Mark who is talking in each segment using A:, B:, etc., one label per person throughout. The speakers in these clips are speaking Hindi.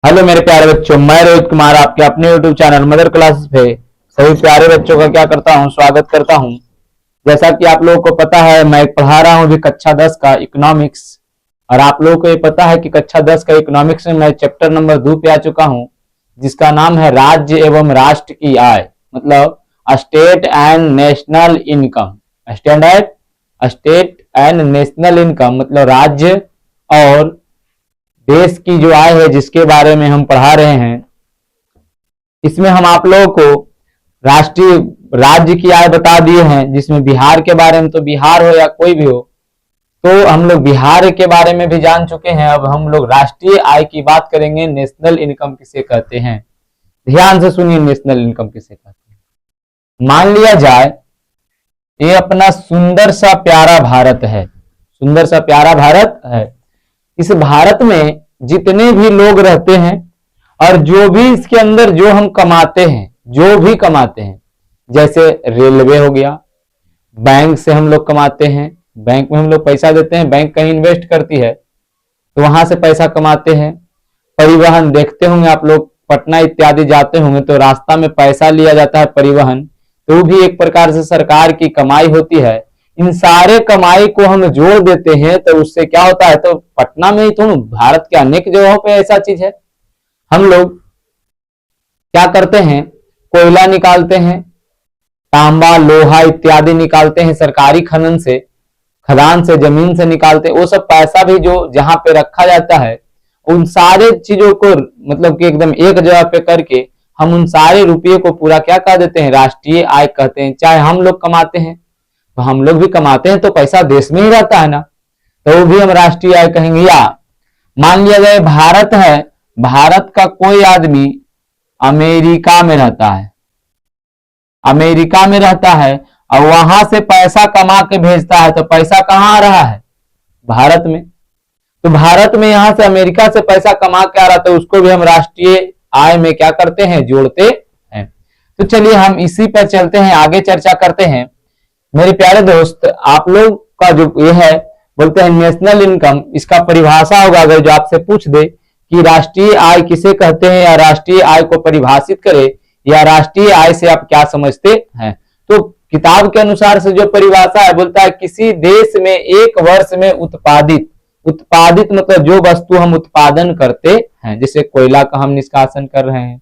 A: हेलो मेरे प्यारे बच्चों, मैं रोहित कुमार आपके अपने YouTube चैनल मदर क्लासेस पे सभी प्यारे बच्चों का क्या करता हूँ, स्वागत करता हूँ। जैसा कि आप लोगों को पता है, मैं पढ़ा रहा हूँ अभी कक्षा 10 का इकोनॉमिक्स। और आप लोगों को ये पता है कि कक्षा 10 का इकोनॉमिक्स में मैं चैप्टर नंबर 2 पे आ चुका हूँ, जिसका नाम है राज्य एवं राष्ट्र की आय, मतलब state and national income. State and national income मतलब राज्य और देश की जो आय है, जिसके बारे में हम पढ़ा रहे हैं। इसमें हम आप लोगों को राष्ट्रीय राज्य की आय बता दिए हैं, जिसमें बिहार के बारे में, तो बिहार हो या कोई भी हो, तो हम लोग बिहार के बारे में भी जान चुके हैं। अब हम लोग राष्ट्रीय आय की बात करेंगे। नेशनल इनकम किसे कहते हैं, ध्यान से सुनिए। नेशनल इनकम किसे कहते हैं? मान लिया जाए ये अपना सुंदर सा प्यारा भारत है, सुंदर सा प्यारा भारत है। इस भारत में जितने भी लोग रहते हैं और जो भी इसके अंदर जो हम कमाते हैं, जो भी कमाते हैं, जैसे रेलवे हो गया, बैंक से हम लोग कमाते हैं, बैंक में हम लोग पैसा देते हैं, बैंक कहीं इन्वेस्ट करती है तो वहां से पैसा कमाते हैं। परिवहन देखते होंगे आप लोग, पटना इत्यादि जाते होंगे तो रास्ता में पैसा लिया जाता है परिवहन, तो भी एक प्रकार से सरकार की कमाई होती है। इन सारे कमाई को हम जोड़ देते हैं तो उससे क्या होता है, तो पटना में ही तो भारत के अनेक जगहों पे ऐसा चीज है। हम लोग क्या करते हैं, कोयला निकालते हैं, तांबा लोहा इत्यादि निकालते हैं सरकारी खनन से, खदान से, जमीन से निकालते हैं। वो सब पैसा भी जो जहां पे रखा जाता है, उन सारे चीजों को मतलब कि एकदम एक जगह पे करके हम उन सारे रुपये को पूरा क्या कह देते हैं, राष्ट्रीय आय कहते हैं। चाहे हम लोग कमाते हैं तो हम लोग भी कमाते हैं तो पैसा देश में ही रहता है ना, तो वो भी हम राष्ट्रीय आय कहेंगे। या मान लिया जाए भारत है, भारत का कोई आदमी अमेरिका में रहता है, अमेरिका में रहता है और वहां से पैसा कमा के भेजता है, तो पैसा कहाँ आ रहा है, भारत में। तो भारत में यहां से अमेरिका से पैसा कमा के आ रहा, तो उसको भी हम राष्ट्रीय आय में क्या करते हैं, जोड़ते हैं। तो चलिए हम इसी पर चलते हैं, आगे चर्चा करते हैं। मेरे प्यारे दोस्त, आप लोग का जो ये है, बोलते हैं नेशनल इनकम, इसका परिभाषा होगा अगर जो आपसे पूछ दे कि राष्ट्रीय आय किसे कहते हैं, या राष्ट्रीय आय को परिभाषित करे, या राष्ट्रीय आय से आप क्या समझते हैं, तो किताब के अनुसार से जो परिभाषा है, बोलता है किसी देश में एक वर्ष में उत्पादित, उत्पादित मतलब जो वस्तु हम उत्पादन करते हैं, जैसे कोयला का हम निष्कासन कर रहे हैं,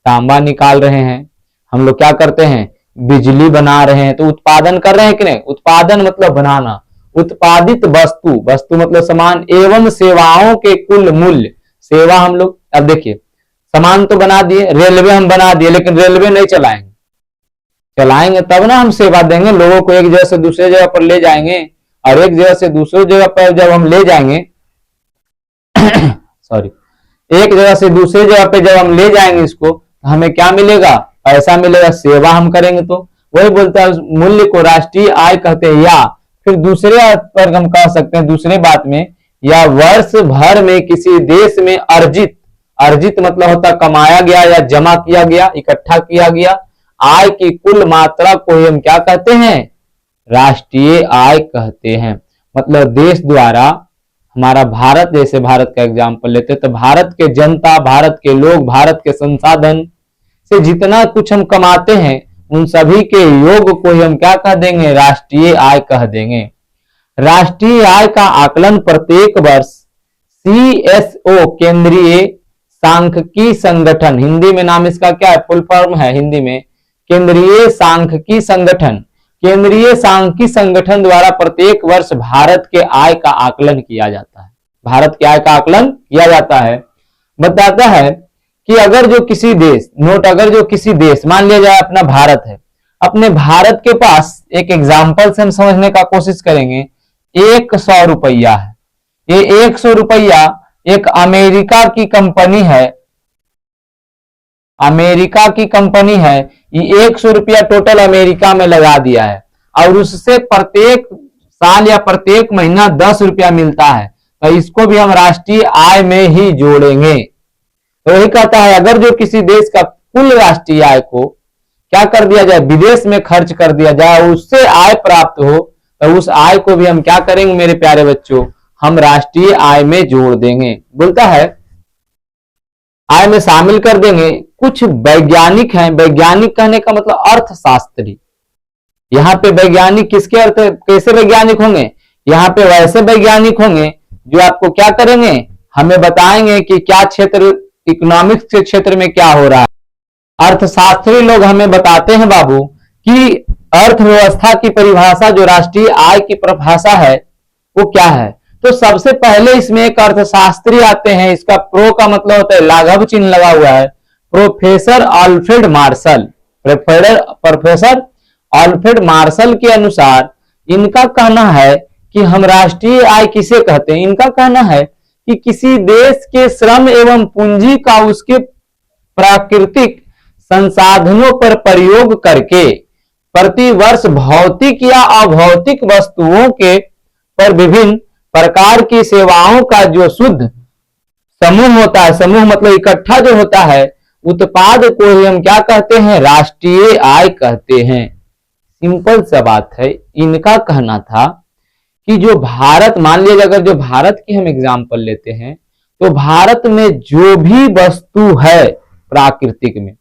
A: तांबा निकाल रहे हैं, हम लोग क्या करते हैं, बिजली बना रहे हैं, तो उत्पादन कर रहे हैं कि नहीं। उत्पादन मतलब बनाना, उत्पादित वस्तु, वस्तु मतलब सामान एवं सेवाओं के कुल मूल्य, सेवा हम लोग, अब देखिए सामान तो बना दिए, रेलवे हम बना दिए, लेकिन रेलवे नहीं चलाएंगे, चलाएंगे तब ना हम सेवा देंगे। लोगों को एक जगह से दूसरे जगह पर ले जाएंगे, और एक जगह से दूसरी जगह पर जब हम ले जाएंगे सॉरी, एक जगह से दूसरी जगह पे जब हम ले जाएंगे इसको, हमें क्या मिलेगा, पैसा मिलेगा, सेवा हम करेंगे। तो वही बोलता है मूल्य को राष्ट्रीय आय कहते हैं। या फिर दूसरे पर हम कह सकते हैं, दूसरे बात में, या वर्ष भर में किसी देश में अर्जित, अर्जित मतलब होता कमाया गया या जमा किया गया, इकट्ठा किया गया आय की कुल मात्रा को हम क्या कहते हैं, राष्ट्रीय आय कहते हैं। मतलब देश द्वारा, हमारा भारत जैसे, भारत का एग्जाम्पल लेते तो भारत के जनता, भारत के लोग, भारत के संसाधन से जितना कुछ हम कमाते हैं, उन सभी के योग को हम क्या कह देंगे, राष्ट्रीय आय कह देंगे। राष्ट्रीय आय का आकलन प्रत्येक वर्ष CSO, केंद्रीय सांख्यिकी संगठन, हिंदी में नाम इसका क्या है, फुल फॉर्म है हिंदी में केंद्रीय सांख्यिकी संगठन, केंद्रीय सांख्यिकी संगठन द्वारा प्रत्येक वर्ष भारत के आय का आकलन किया जाता है। भारत के आय का आकलन किया जाता है। बताता है कि अगर जो किसी देश, नोट, अगर जो किसी देश, मान लिया जाए अपना भारत है, अपने भारत के पास, एक एग्जाम्पल से हम समझने का कोशिश करेंगे, 100 रुपया है। ये 100 रुपया एक अमेरिका की कंपनी है, अमेरिका की कंपनी है, ये 100 रुपया टोटल अमेरिका में लगा दिया है, और उससे प्रत्येक साल या प्रत्येक महीना 10 रुपया मिलता है, तो इसको भी हम राष्ट्रीय आय में ही जोड़ेंगे। तो यही कहता है, अगर जो किसी देश का कुल राष्ट्रीय आय को क्या कर दिया जाए, विदेश में खर्च कर दिया जाए, उससे आय प्राप्त हो, तो उस आय को भी हम क्या करेंगे मेरे प्यारे बच्चों, हम राष्ट्रीय आय में जोड़ देंगे। बोलता है आय में शामिल कर देंगे। कुछ वैज्ञानिक हैं, वैज्ञानिक कहने का मतलब अर्थशास्त्री। यहाँ पे वैज्ञानिक किसके अर्थ, कैसे वैज्ञानिक होंगे, यहाँ पे वैसे वैज्ञानिक होंगे जो आपको क्या करेंगे, हमें बताएंगे कि क्या क्षेत्र, इकोनॉमिक्स के क्षेत्र में क्या हो रहा है। अर्थशास्त्री लोग हमें बताते हैं बाबू कि अर्थव्यवस्था की परिभाषा, जो राष्ट्रीय आय की परिभाषा है वो क्या है। तो सबसे पहले इसमें एक अर्थशास्त्री आते हैं, इसका प्रो का मतलब होता है लाघव चिन्ह लगा हुआ है, professor Alfred Marshall. Professor Alfred Marshall के अनुसार इनका कहना है कि हम राष्ट्रीय आय किसे कहते हैं। इनका कहना है कि किसी देश के श्रम एवं पूंजी का उसके प्राकृतिक संसाधनों पर प्रयोग करके प्रति वर्ष भौतिक या अभौतिक वस्तुओं के पर विभिन्न प्रकार की सेवाओं का जो शुद्ध समूह होता है, समूह मतलब इकट्ठा जो होता है, उत्पाद को ही हम क्या कहते हैं, राष्ट्रीय आय कहते हैं। सिंपल सा बात है। इनका कहना था कि जो भारत, मान लीजिए अगर जो भारत की हम एग्जांपल लेते हैं, तो भारत में जो भी वस्तु है प्राकृतिक में,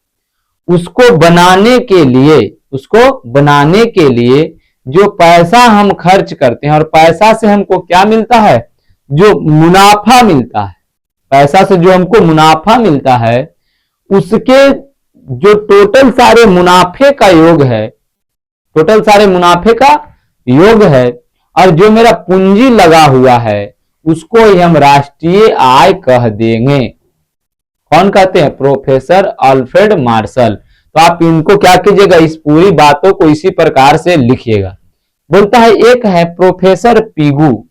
A: उसको बनाने के लिए जो पैसा हम खर्च करते हैं, और पैसा से हमको क्या मिलता है, जो मुनाफा मिलता है, पैसा से जो हमको मुनाफा मिलता है, उसके जो टोटल सारे मुनाफे का योग है, टोटल सारे मुनाफे का योग है, और जो मेरा पूंजी लगा हुआ है उसको ही हम राष्ट्रीय आय कह देंगे। कौन कहते हैं, प्रोफेसर अल्फ्रेड मार्शल। तो आप इनको क्या कीजिएगा, इस पूरी बातों को इसी प्रकार से लिखिएगा। बोलता है एक है प्रोफेसर पीगू,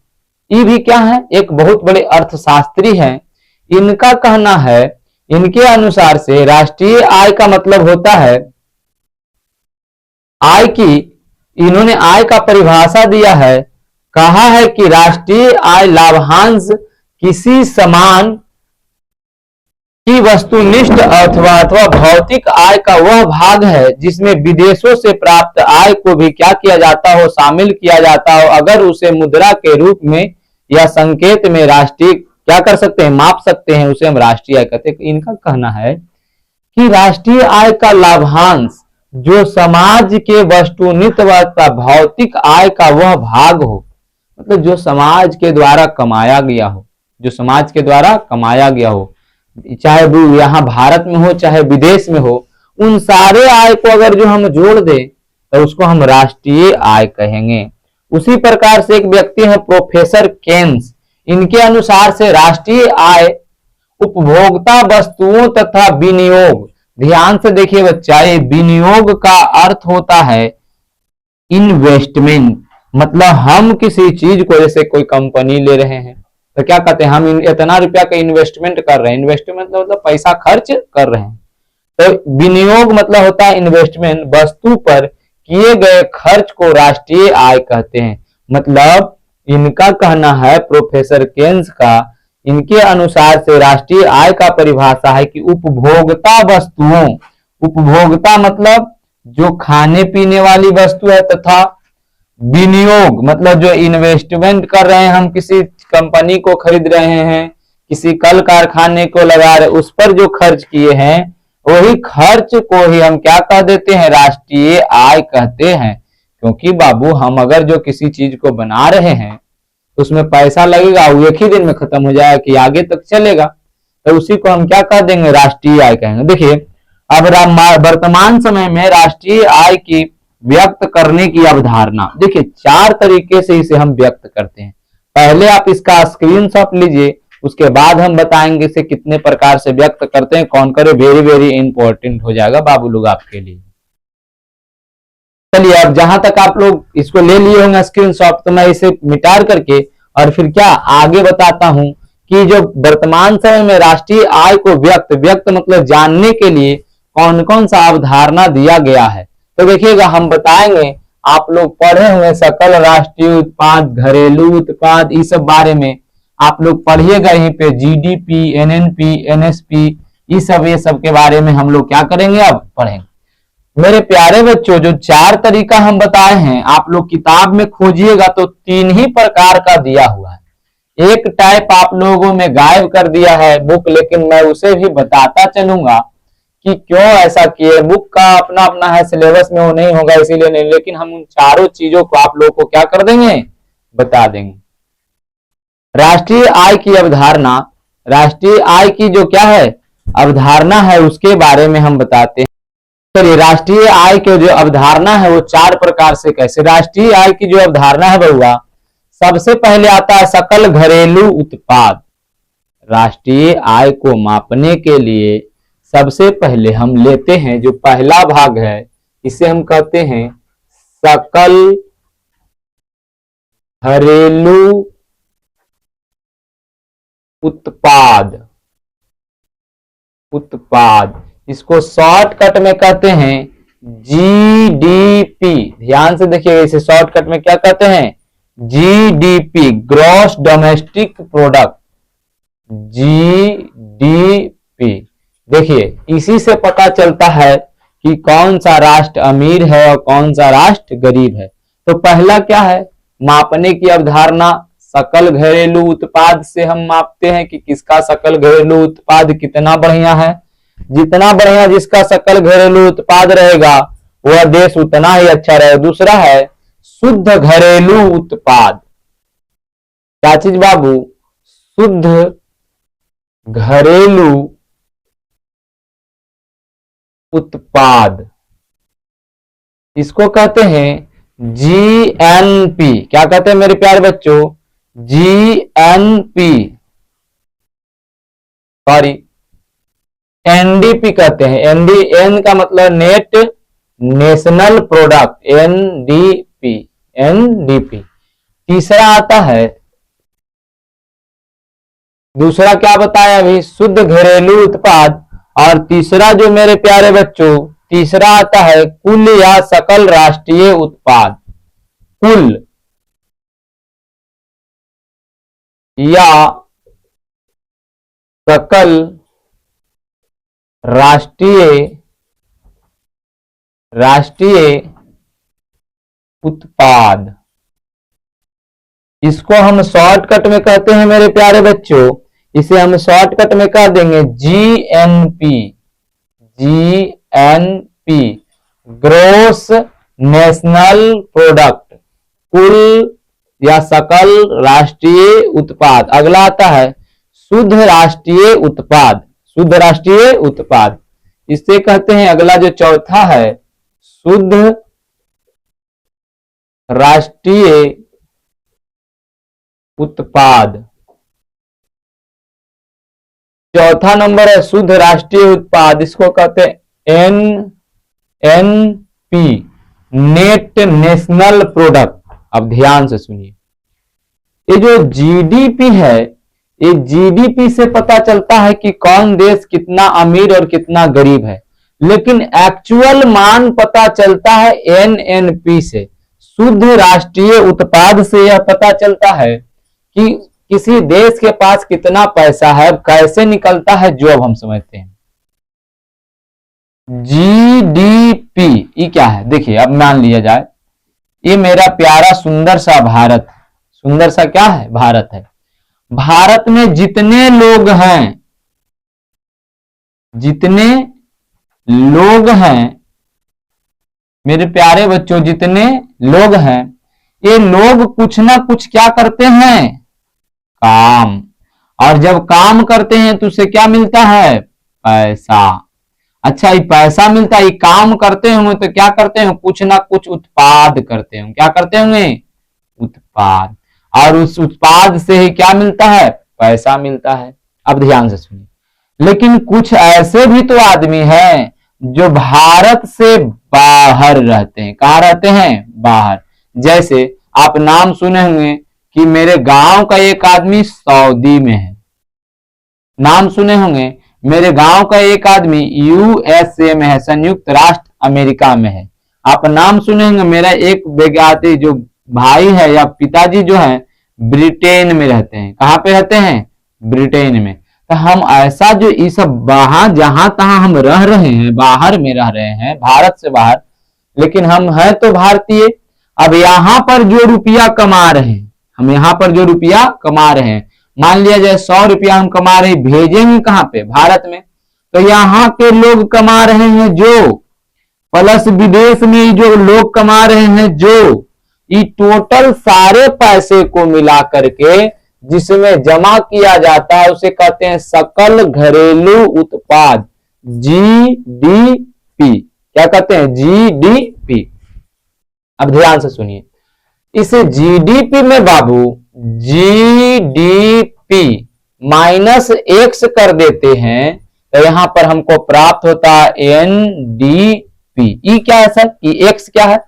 A: ये भी क्या है, एक बहुत बड़े अर्थशास्त्री हैं। इनका कहना है, इनके अनुसार से राष्ट्रीय आय का मतलब होता है आय की, इन्होंने आय का परिभाषा दिया है, कहा है कि राष्ट्रीय आय लाभांश किसी समान की वस्तुनिष्ठ अथवा भौतिक आय का वह भाग है जिसमें विदेशों से प्राप्त आय को भी क्या किया जाता हो, शामिल किया जाता हो, अगर उसे मुद्रा के रूप में या संकेत में राष्ट्रीय क्या कर सकते हैं, माप सकते हैं, उसे हम राष्ट्रीय आय कहते हैं। इनका कहना है कि राष्ट्रीय आय का लाभांश जो समाज के वस्तुनिष्ठ व भौतिक आय का वह भाग हो, मतलब जो समाज के द्वारा कमाया गया हो, जो समाज के द्वारा कमाया गया हो, चाहे वो यहाँ भारत में हो चाहे विदेश में हो, उन सारे आय को अगर जो हम जोड़ दें तो उसको हम राष्ट्रीय आय कहेंगे। उसी प्रकार से एक व्यक्ति है प्रोफेसर केन्स, इनके अनुसार से राष्ट्रीय आय उपभोक्ता वस्तुओं तथा विनियोग, ध्यान से देखिए बच्चा, ये विनियोग का अर्थ होता है इन्वेस्टमेंट, मतलब हम किसी चीज को, जैसे कोई कंपनी ले रहे हैं तो क्या कहते हैं, हम इतना रुपया का इन्वेस्टमेंट कर रहे हैं, इन्वेस्टमेंट मतलब पैसा खर्च कर रहे हैं। तो विनियोग मतलब होता है इन्वेस्टमेंट, वस्तु पर किए गए खर्च को राष्ट्रीय आय कहते हैं। मतलब इनका कहना है, प्रोफेसर केन्स का, इनके अनुसार से राष्ट्रीय आय का परिभाषा है कि उपभोक्ता वस्तुओं, उपभोक्ता मतलब जो खाने पीने वाली वस्तु है, तथा विनियोग मतलब जो इन्वेस्टमेंट कर रहे हैं, हम किसी कंपनी को खरीद रहे हैं, किसी कल कारखाने को लगा रहे, उस पर जो खर्च किए हैं, वही खर्च को ही हम क्या कह देते हैं, राष्ट्रीय आय कहते हैं। क्योंकि बाबू हम अगर जो किसी चीज को बना रहे हैं उसमें पैसा लगेगा, वो एक ही दिन में खत्म हो जाएगा कि आगे तक चलेगा, तो उसी को हम क्या कह देंगे, राष्ट्रीय आय कहेंगे। देखिए अब वर्तमान समय में राष्ट्रीय आय की व्यक्त करने की अवधारणा, देखिए 4 तरीके से इसे हम व्यक्त करते हैं। पहले आप इसका स्क्रीनशॉट लीजिए, उसके बाद हम बताएंगे इसे कितने प्रकार से व्यक्त करते हैं, कौन करे, वेरी वेरी इंपॉर्टेंट हो जाएगा बाबू लोग आपके लिए। चलिए अब जहां तक आप लोग इसको ले लिए होंगे स्क्रीनशॉट, तो मैं इसे मिटा करके और फिर क्या आगे बताता हूं कि जो वर्तमान समय में राष्ट्रीय आय को व्यक्त मतलब जानने के लिए कौन कौन सा अवधारणा दिया गया है। तो देखिएगा हम बताएंगे, आप लोग पढ़े हुए सकल राष्ट्रीय उत्पाद, घरेलू उत्पाद, इस सब बारे में आप लोग पढ़िएगा। यहीं पे जीडीपी, एनएनपी, एनएसपी, ये सब के बारे में हम लोग क्या करेंगे, अब पढ़ेंगे। मेरे प्यारे बच्चों, जो 4 तरीका हम बताए हैं, आप लोग किताब में खोजिएगा तो 3 ही प्रकार का दिया हुआ है। एक टाइप आप लोगों में गायब कर दिया है बुक, लेकिन मैं उसे भी बताता चलूंगा कि क्यों ऐसा किए। बुक का अपना अपना है, सिलेबस में वो नहीं होगा इसीलिए नहीं, लेकिन हम उन चारों चीजों को आप लोगों को क्या कर देंगे, बता देंगे। राष्ट्रीय आय की अवधारणा, राष्ट्रीय आय की जो क्या है अवधारणा है उसके बारे में हम बताते हैं। चलिए, राष्ट्रीय आय की जो अवधारणा है वो चार प्रकार से कैसे। राष्ट्रीय आय की जो अवधारणा है बउआ, सबसे पहले आता है सकल घरेलू उत्पाद। राष्ट्रीय आय को मापने के लिए सबसे पहले हम लेते हैं जो पहला भाग है, इसे हम कहते हैं सकल घरेलू उत्पाद। उत्पाद इसको शॉर्टकट में कहते हैं जीडीपी। ध्यान से देखिए, इसे शॉर्टकट में क्या कहते हैं, GDP, gross domestic product, GDP. देखिए, इसी से पता चलता है कि कौन सा राष्ट्र अमीर है और कौन सा राष्ट्र गरीब है। तो पहला क्या है, मापने की अवधारणा, सकल घरेलू उत्पाद से हम मापते हैं कि किसका सकल घरेलू उत्पाद कितना बढ़िया है। जितना बढ़िया जिसका सकल घरेलू उत्पाद रहेगा वह देश उतना ही अच्छा रहेगा। दूसरा है शुद्ध घरेलू उत्पाद। क्या चीज बाबू, शुद्ध घरेलू उत्पाद, इसको कहते हैं जीएनपी। क्या कहते हैं मेरे प्यारे बच्चों, जीएनपी, सॉरी एनडीपी कहते हैं। एन का मतलब net national product, NDP, NDP. तीसरा आता है, दूसरा क्या बताया अभी, शुद्ध घरेलू उत्पाद। और तीसरा जो मेरे प्यारे बच्चों, तीसरा आता है कुल या सकल राष्ट्रीय उत्पाद। कुल या सकल राष्ट्रीय उत्पाद, इसको हम शॉर्टकट में कहते हैं मेरे प्यारे बच्चों, इसे हम शॉर्टकट में कह देंगे GNP. GNP, gross national product, कुल या सकल राष्ट्रीय उत्पाद। अगला आता है शुद्ध राष्ट्रीय उत्पाद। शुद्ध राष्ट्रीय उत्पाद इसे कहते हैं, अगला जो चौथा है शुद्ध राष्ट्रीय उत्पाद। चौथा नंबर है शुद्ध राष्ट्रीय उत्पाद, इसको कहते हैं एनएनपी, नेट नेशनल प्रोडक्ट। अब ध्यान से सुनिए, ये जो जीडीपी है, ये जीडीपी से पता चलता है कि कौन देश कितना अमीर और कितना गरीब है, लेकिन एक्चुअल मान पता चलता है एनएनपी से। शुद्ध राष्ट्रीय उत्पाद से यह पता चलता है कि किसी देश के पास कितना पैसा है। कैसे निकलता है जो अब हम समझते हैं। जीडीपी ये क्या है, देखिए अब मान लिया जाए ये मेरा प्यारा सुंदर सा भारत, सुंदर सा क्या है, भारत है। भारत में जितने लोग हैं, जितने लोग हैं मेरे प्यारे बच्चों, जितने लोग हैं, ये लोग कुछ ना कुछ क्या करते हैं, काम। और जब काम करते हैं तो उसे क्या मिलता है, पैसा। अच्छा, ये पैसा मिलता है, ये काम करते होंगे तो क्या करते हैं, कुछ ना कुछ उत्पाद करते होंगे। क्या करते होंगे, उत्पाद। और उस उत्पाद से ही क्या मिलता है, पैसा मिलता है। अब ध्यान से सुनिए, लेकिन कुछ ऐसे भी तो आदमी हैं जो भारत से बाहर रहते हैं। कहाँ रहते हैं, बाहर। जैसे आप नाम सुने होंगे कि मेरे गांव का एक आदमी सऊदी में है। नाम सुने होंगे मेरे गांव का एक आदमी यूएसए में है, संयुक्त राष्ट्र अमेरिका में है। आप नाम सुने होंगे मेरा एक बेगाती जो भाई है या पिताजी जो है ब्रिटेन में रहते हैं। कहाँ पे रहते हैं, ब्रिटेन में। तो हम ऐसा जो ये सब वहां जहां तहां हम रह रहे हैं, बाहर में रह रहे हैं, भारत से बाहर, लेकिन हम हैं तो भारतीय। अब यहां पर जो रुपया कमा रहे हैं, हम यहां पर जो रुपया कमा रहे हैं, मान लिया जाए 100 रुपया हम कमा रहे, भेजेंगे कहां पे, भारत में, तो यहां के लोग कमा रहे हैं जो, प्लस विदेश में जो लोग कमा रहे हैं जो, ये टोटल सारे पैसे को मिला करके जिसमें जमा किया जाता है उसे कहते हैं सकल घरेलू उत्पाद, जीडीपी। क्या कहते हैं, जीडीपी। अब ध्यान से सुनिए, इस जीडीपी में बाबू जीडीपी माइनस एक्स कर देते हैं तो यहां पर हमको प्राप्त होता है एनडीपी। ई क्या है सर, ई एक्स क्या है,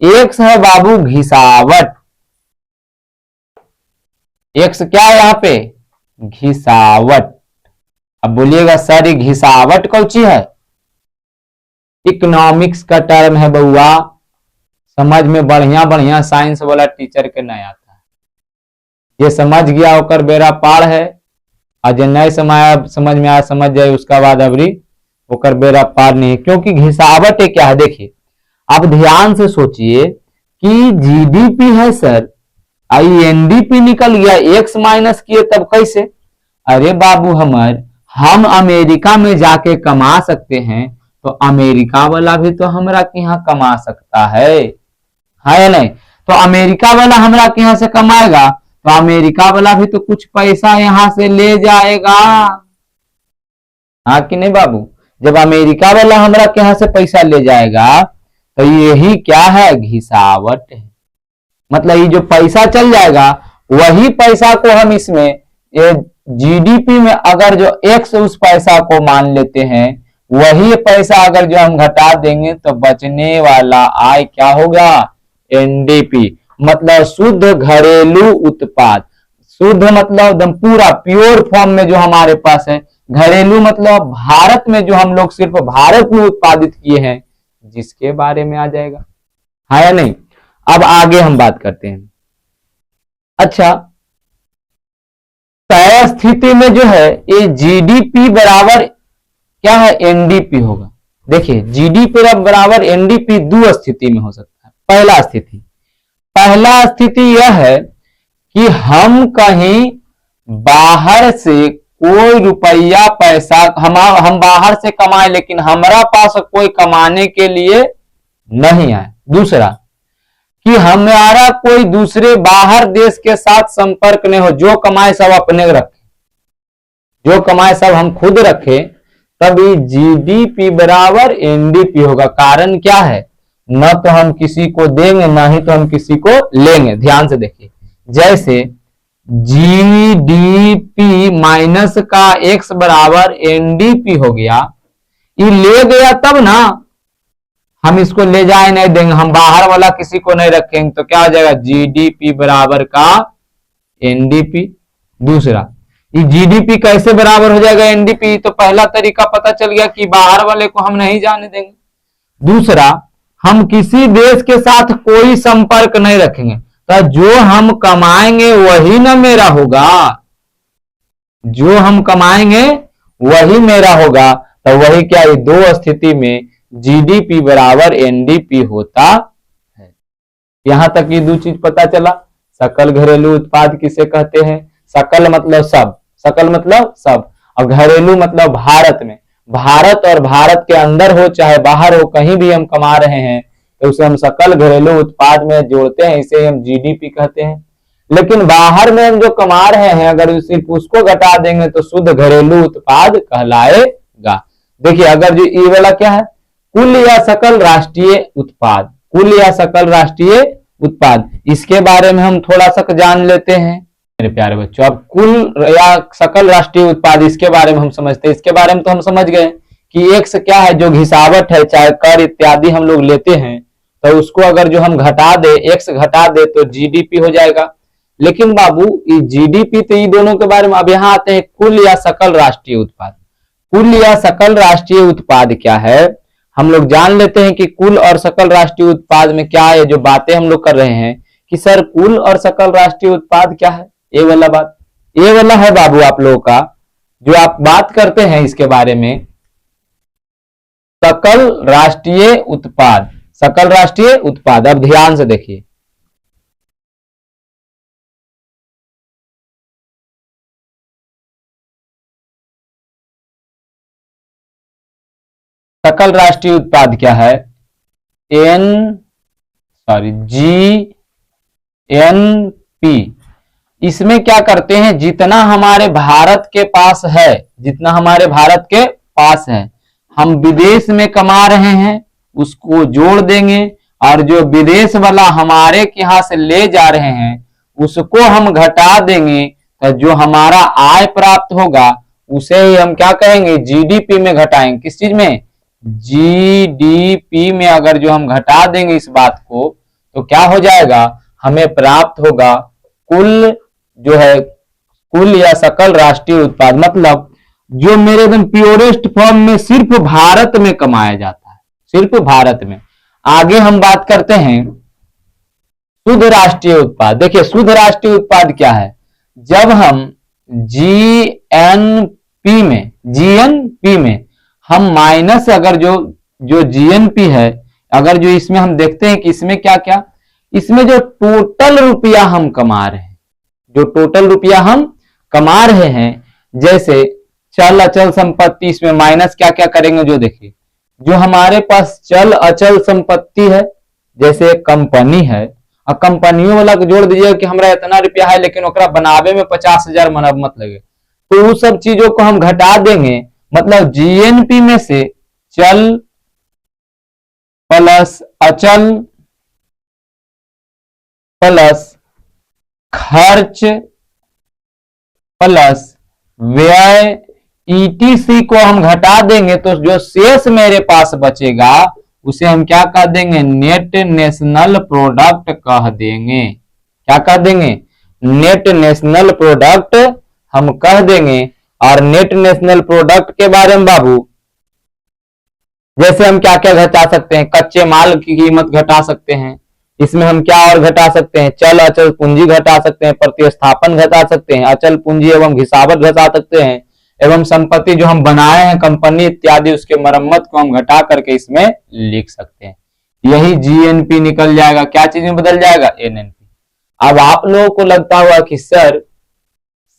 A: एक्स है बाबू घिसावट, एक्स क्या है यहां पे, घिसावट। अब बोलिएगा सर ये घिसावट कौन सी है, इकोनॉमिक्स का टर्म है बउआ, समझ में बढ़िया बढ़िया साइंस वाला टीचर के नहीं आता है, ये समझ गया होकर बेरा पार है, और जो नहीं समझ में आया समझ जाए, उसका बाद अबरी होकर बेरा पार नहीं है। क्योंकि घिसावट है क्या है, देखिए आप ध्यान से सोचिए कि जीडीपी है सर, आई एनडीपी निकल गया, एक्स माइनस किए तब कैसे, अरे बाबू हम अमेरिका में जाके कमा सकते हैं तो अमेरिका वाला भी तो हमरा के यहाँ कमा सकता है या नहीं, तो अमेरिका वाला हमरा के यहाँ से कमाएगा तो अमेरिका वाला भी तो कुछ पैसा यहां से ले जाएगा, हाँ कि नहीं बाबू, जब अमेरिका वाला हमरा के यहाँ से पैसा ले जाएगा तो यही क्या है, घिसावट है। मतलब ये जो पैसा चल जाएगा वही पैसा को हम इसमें जीडीपी में अगर जो एक्स उस पैसा को मान लेते हैं, वही पैसा अगर जो हम घटा देंगे तो बचने वाला आय क्या होगा, एनडीपी, मतलब शुद्ध घरेलू उत्पाद। शुद्ध मतलब एकदम पूरा प्योर फॉर्म में जो हमारे पास है, घरेलू मतलब भारत में जो हम लोग सिर्फ भारत में उत्पादित किए हैं, जिसके बारे में आ जाएगा, हाँ या नहीं। अब आगे हम बात करते हैं। अच्छा, तय स्थिति में जो है ये जीडीपी बराबर क्या है, एनडीपी होगा। देखिए जीडीपी बराबर एनडीपी दो स्थिति में हो सकता है। पहला स्थिति यह है कि हम कहीं बाहर से कोई रुपया पैसा हम बाहर से कमाए लेकिन हमारा पास कोई कमाने के लिए नहीं आए। दूसरा कि हमारा कोई दूसरे बाहर देश के साथ संपर्क नहीं हो, जो कमाए सब अपने रखे, जो कमाए सब हम खुद रखे, तभी जीडीपी बराबर एनडीपी होगा। कारण क्या है, न तो हम किसी को देंगे ना ही तो हम किसी को लेंगे। ध्यान से देखिए, जैसे जीडीपी माइनस का एक्स बराबर एनडीपी हो गया, ये ले गया तब ना, हम इसको ले जाए नहीं देंगे, हम बाहर वाला किसी को नहीं रखेंगे, तो क्या हो जाएगा, जीडीपी बराबर का एनडीपी। दूसरा, ये जीडीपी कैसे बराबर हो जाएगा एनडीपी, तो पहला तरीका पता चल गया कि बाहर वाले को हम नहीं जाने देंगे। दूसरा, हम किसी देश के साथ कोई संपर्क नहीं रखेंगे, तो जो हम कमाएंगे वही ना मेरा होगा, जो हम कमाएंगे वही मेरा होगा। तो वही क्या, ये दो स्थिति में जीडीपी बराबर एनडीपी होता है। यहां तक ये दो चीज पता चला। सकल घरेलू उत्पाद किसे कहते हैं, सकल मतलब सब, सकल मतलब सब, और घरेलू मतलब भारत में, भारत और भारत के अंदर हो चाहे बाहर हो, कहीं भी हम कमा रहे हैं तो उसे हम सकल घरेलू उत्पाद में जोड़ते हैं, इसे हम जीडीपी कहते हैं। लेकिन बाहर में हम जो कमा रहे हैं अगर सिर्फ उसको घटा देंगे तो शुद्ध घरेलू उत्पाद कहलाएगा। देखिए अगर जो ये वाला क्या है, कुल या सकल राष्ट्रीय उत्पाद, कुल या सकल राष्ट्रीय उत्पाद, इसके बारे में हम थोड़ा सा जान लेते हैं मेरे प्यारे बच्चों। अब कुल या सकल राष्ट्रीय उत्पाद इसके बारे में हम समझते हैं। इसके बारे में तो हम समझ गए कि एक्स क्या है, जो घिसावट है, चाहे कर इत्यादि हम लोग लेते हैं, तो उसको अगर जो हम घटा दे, एक्स घटा दे तो जीडीपी हो जाएगा। लेकिन बाबू ये जीडीपी तो ये दोनों के बारे में, अब यहाँ आते हैं कुल या सकल राष्ट्रीय उत्पाद। कुल या सकल राष्ट्रीय उत्पाद क्या है, हम लोग जान लेते हैं कि कुल और सकल राष्ट्रीय उत्पाद में क्या है। जो बातें हम लोग कर रहे हैं कि सर कुल और सकल राष्ट्रीय उत्पाद क्या है, ये वाला बात, ये वाला है बाबू आप लोगों का जो आप बात करते हैं इसके बारे में, सकल राष्ट्रीय उत्पाद, सकल राष्ट्रीय उत्पाद। अब ध्यान से देखिए, सकल राष्ट्रीय उत्पाद क्या है, GNP। इसमें क्या करते हैं, जितना हमारे भारत के पास है, जितना हमारे भारत के पास है हम विदेश में कमा रहे हैं उसको जोड़ देंगे, और जो विदेश वाला हमारे यहां से ले जा रहे हैं उसको हम घटा देंगे, तो जो हमारा आय प्राप्त होगा उसे ही हम क्या कहेंगे, जीडीपी में घटाएंगे। किस चीज में, जीडीपी में। अगर जो हम घटा देंगे इस बात को तो क्या हो जाएगा, हमें प्राप्त होगा कुल जो है, कुल या सकल राष्ट्रीय उत्पाद, मतलब जो मेरे एकदम प्योरेस्ट फॉर्म में सिर्फ भारत में कमाया जाता है, सिर्फ भारत में। आगे हम बात करते हैं शुद्ध राष्ट्रीय उत्पाद। देखिए शुद्ध राष्ट्रीय उत्पाद क्या है, जब हम जीएनपी में हम माइनस, अगर जो जीएनपी है, अगर जो इसमें हम देखते हैं कि इसमें क्या क्या, इसमें जो टोटल रुपया हम कमा रहे हैं, जो टोटल रुपया हम कमा रहे हैं, जैसे चल अचल संपत्ति, इसमें माइनस क्या क्या करेंगे, जो देखिए जो हमारे पास चल अचल संपत्ति है, जैसे कंपनी है, और कंपनियों वाला को जोड़ दीजिएगा कि हमारा इतना रुपया है लेकिन ओकरा बनावे में 50,000 मत लगे, तो उस सब चीजों को हम घटा देंगे। मतलब जीएनपी में से चल प्लस अचल प्लस खर्च प्लस व्यय ईटीसी को हम घटा देंगे, तो जो शेष मेरे पास बचेगा उसे हम क्या कह देंगे, नेट नेशनल प्रोडक्ट कह देंगे। क्या कह देंगे, नेट नेशनल प्रोडक्ट हम कह देंगे। और नेट नेशनल प्रोडक्ट के बारे में बाबू, जैसे हम क्या क्या घटा सकते हैं, कच्चे माल की कीमत घटा सकते हैं, इसमें हम क्या और घटा सकते हैं, चल अचल पूंजी घटा सकते हैं, प्रतिस्थापन घटा सकते हैं, अचल पूंजी एवं घिसावत घटा सकते हैं, एवं संपत्ति जो हम बनाए हैं कंपनी इत्यादि उसके मरम्मत को हम घटा करके इसमें लिख सकते हैं। यही जीएनपी निकल जाएगा, क्या चीज में बदल जाएगा, एनएनपी। अब आप लोगों को लगता हुआ कि सर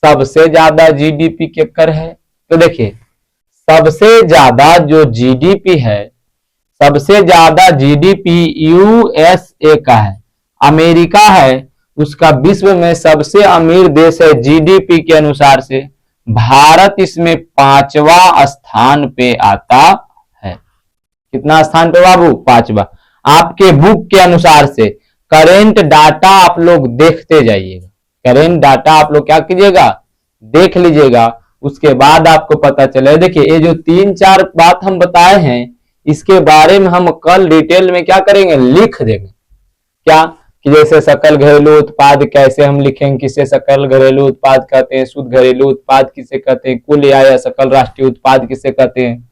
A: सबसे ज्यादा जीडीपी केकर है, तो देखिए सबसे ज्यादा जो जीडीपी है, सबसे ज्यादा जीडीपी यूएसए का है, अमेरिका है, उसका विश्व में सबसे अमीर देश है जीडीपी के अनुसार से। भारत इसमें 5वां स्थान पे आता है। कितना स्थान पे बाबू, 5वां। आपके बुक के अनुसार से करेंट डाटा आप लोग देखते जाइएगा, करेंट डाटा आप लोग क्या कीजिएगा, देख लीजिएगा, उसके बाद आपको पता चले। देखिए ये जो 3-4 बात हम बताए हैं इसके बारे में हम कल डिटेल में क्या करेंगे, लिख देंगे। क्या कि जैसे सकल घरेलू उत्पाद कैसे हम लिखेंगे, किसे सकल घरेलू उत्पाद कहते हैं, शुद्ध घरेलू उत्पाद किसे कहते हैं, कुल या सकल राष्ट्रीय उत्पाद किसे कहते हैं,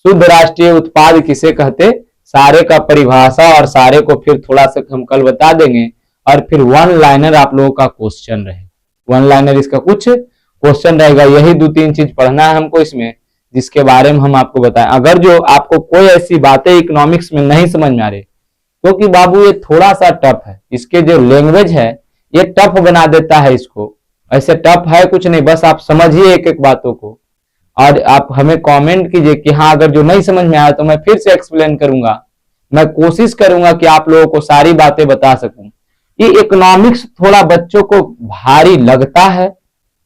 A: शुद्ध राष्ट्रीय उत्पाद किसे कहते, सारे का परिभाषा और सारे को फिर थोड़ा सा हम कल बता देंगे। और फिर वन लाइनर आप लोगों का क्वेश्चन रहेगा, वन लाइनर इसका कुछ क्वेश्चन रहेगा। यही 2-3 चीज पढ़ना है हमको इसमें, जिसके बारे में हम आपको बताएं। अगर जो आपको कोई ऐसी बातें इकोनॉमिक्स में नहीं समझ में आ रही, क्योंकि बाबू ये थोड़ा सा टफ है, इसके जो लैंग्वेज है ये टफ बना देता है इसको, ऐसे टफ है कुछ नहीं, बस आप समझिए एक एक बातों को, और आप हमें कमेंट कीजिए कि हाँ अगर जो नहीं समझ में आया तो मैं फिर से एक्सप्लेन करूंगा। मैं कोशिश करूंगा कि आप लोगों को सारी बातें बता सकूं। ये इकोनॉमिक्स थोड़ा बच्चों को भारी लगता है,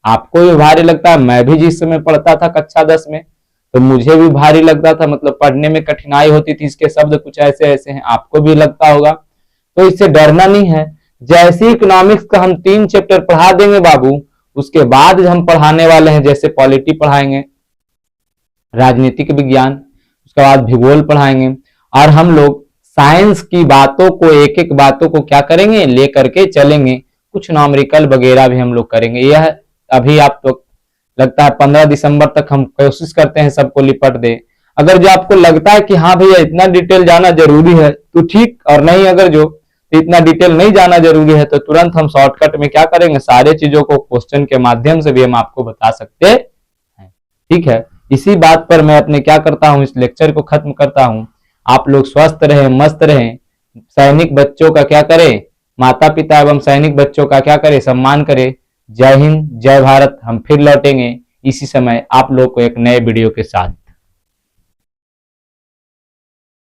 A: आपको भी भारी लगता है। मैं भी जिस समय पढ़ता था कक्षा 10 में तो मुझे भी भारी लगता था, मतलब पढ़ने में कठिनाई होती थी, इसके शब्द कुछ ऐसे ऐसे हैं, आपको भी लगता होगा। तो इससे डरना नहीं है। जैसे इकोनॉमिक्स का हम 3 चैप्टर पढ़ा देंगे बाबू, उसके बाद हम पढ़ाने वाले हैं, जैसे पॉलिटी पढ़ाएंगे, राजनीतिक विज्ञान, उसके बाद भूगोल पढ़ाएंगे, और हम लोग साइंस की बातों को एक एक बातों को क्या करेंगे, लेकर के चलेंगे। कुछ न्यूमेरिकल वगैरह भी हम लोग करेंगे। यह अभी आप तो लगता है 15 दिसंबर तक हम कोशिश करते हैं सबको लिपट दे। अगर जो आपको लगता है कि हाँ भैया इतना डिटेल जाना जरूरी है तो ठीक, और नहीं अगर जो इतना डिटेल नहीं जाना जरूरी है तो तुरंत हम शॉर्टकट में क्या करेंगे, सारे चीजों को क्वेश्चन के माध्यम से भी हम आपको बता सकते हैं। ठीक है, इसी बात पर मैं अपने क्या करता हूँ, इस लेक्चर को खत्म करता हूँ। आप लोग स्वस्थ रहें, मस्त रहें, सैनिक बच्चों का क्या करें, माता पिता एवं सैनिक बच्चों का क्या करें, सम्मान करें। जय हिंद, जय भारत। हम फिर लौटेंगे इसी समय आप लोग को एक नए वीडियो के साथ।